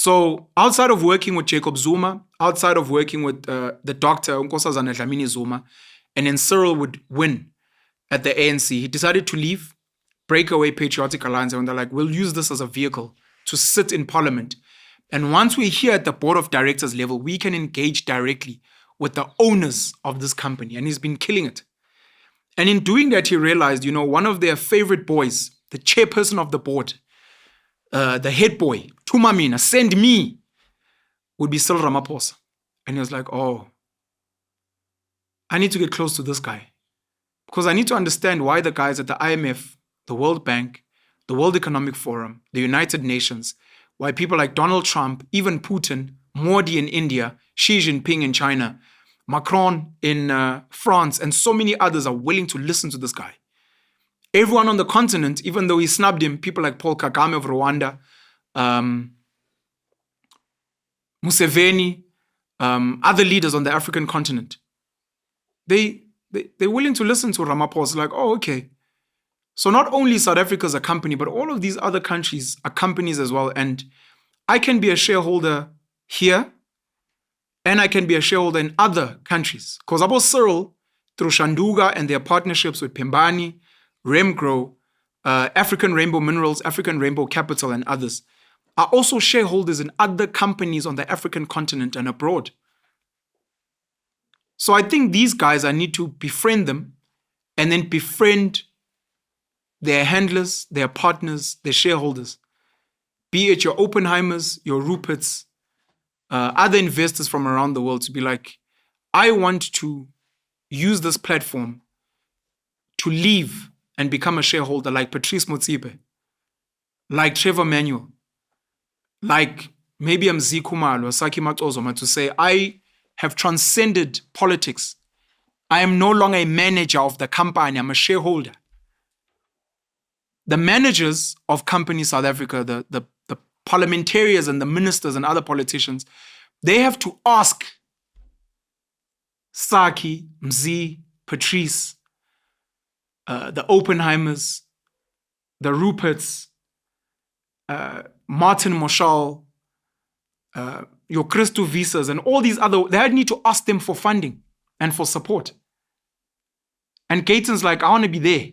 So outside of working with Jacob Zuma, outside of working with the doctor, Nkosazana Dlamini Zuma, and then Cyril would win at the ANC, he decided to leave, break away Patriotic Alliance, and they're like, we'll use this as a vehicle to sit in parliament. And once we're here at the board of directors level, we can engage directly with the owners of this company. And he's been killing it. And in doing that, he realized, one of their favorite boys, the chairperson of the board, the head boy, Tumamina, send me, would be Cyril Ramaphosa. And he was like, oh, I need to get close to this guy. Because I need to understand why the guys at the IMF, the World Bank, the World Economic Forum, the United Nations, why people like Donald Trump, even Putin, Modi in India, Xi Jinping in China, Macron in France, and so many others are willing to listen to this guy. Everyone on the continent, even though he snubbed him, people like Paul Kagame of Rwanda, Museveni, other leaders on the African continent, they're willing to listen to Ramaphosa, like, oh, okay. So not only South Africa is a company, but all of these other countries are companies as well. And I can be a shareholder here, and I can be a shareholder in other countries. Because Abo Cyril, through Shanduga and their partnerships with Pembani, Remgrow, African Rainbow Minerals, African Rainbow Capital, and others, are also shareholders in other companies on the African continent and abroad. So I think these guys, I need to befriend them and then befriend their handlers, their partners, their shareholders. Be it your Oppenheimers, your Ruperts, other investors from around the world, to be like, I want to use this platform to leave and become a shareholder like Patrice Motsepe, like Trevor Manuel, like maybe I'm Zikumalo or Saki Matozoma, to say, I have transcended politics. I am no longer a manager of the company, I'm a shareholder. The managers of companies South Africa, the parliamentarians and the ministers and other politicians, they have to ask Saki, Mzi, Patrice, the Oppenheimers, the Ruperts, Martin Moshal, your Christo Visas, and all these other, they need to ask them for funding and for support. And Gaten's like, I want to be there.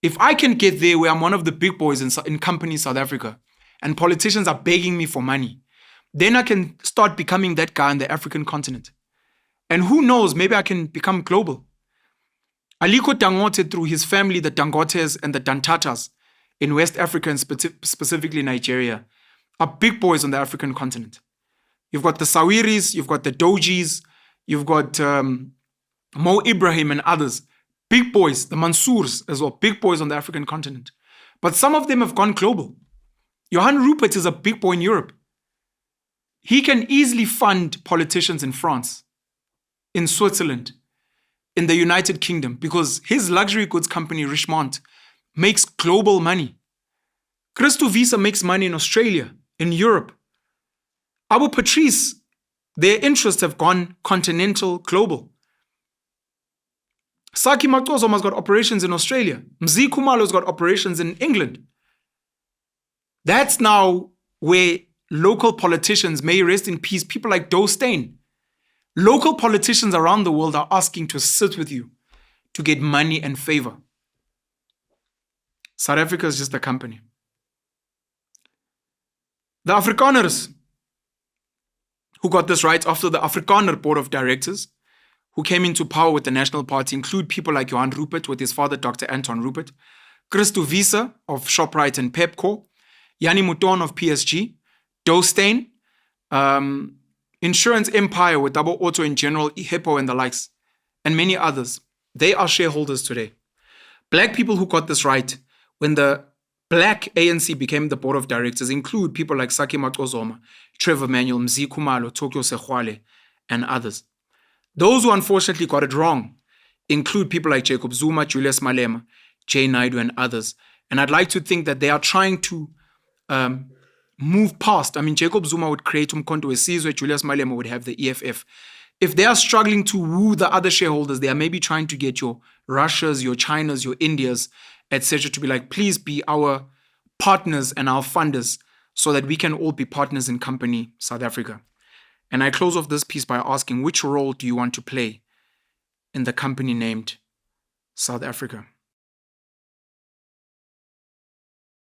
If I can get there where I'm one of the big boys in companies South Africa, and politicians are begging me for money, then I can start becoming that guy on the African continent. And who knows, maybe I can become global. Aliko Dangote, through his family, the Dangotes and the Dantatas in West Africa and specifically Nigeria, are big boys on the African continent. You've got the Sawiris, you've got the Dojis, you've got Mo Ibrahim and others. Big boys, the Mansours as well, big boys on the African continent. But some of them have gone global. Johan Rupert is a big boy in Europe. He can easily fund politicians in France, in Switzerland, in the United Kingdom, because his luxury goods company, Richemont, makes global money. Christo Visa makes money in Australia, in Europe. Abu Patrice, their interests have gone continental, global. Saki Matozoma's got operations in Australia. Mzi Kumalo's got operations in England. That's now where local politicians, may rest in peace, people like Doe Steyn, local politicians around the world are asking to sit with you to get money and favor. South Africa is just a company. The Afrikaners, who got this right after the Afrikaner board of directors, who came into power with the National Party, include people like Johan Rupert with his father, Dr. Anton Rupert, Christo Visa of Shoprite and Pepco, Yanni Mouton of PSG, Doe Steyn, Insurance Empire with Double Auto in general, Hippo and the likes, and many others. They are shareholders today. Black people who got this right when the Black ANC became the board of directors include people like Saki Matozoma, Trevor Manuel, Mzi Kumalo, Tokyo Sehwale, and others. Those who unfortunately got it wrong include people like Jacob Zuma, Julius Malema, Jay Naidu, and others. And I'd like to think that they are trying to move past. I mean, Jacob Zuma would create Umkhonto Wesizwe, Julius Malema would have the EFF. If they are struggling to woo the other shareholders, they are maybe trying to get your Russias, your Chinas, your Indias, etc., to be like, please be our partners and our funders so that we can all be partners in company South Africa. And I close off this piece by asking, which role do you want to play in the company named South Africa?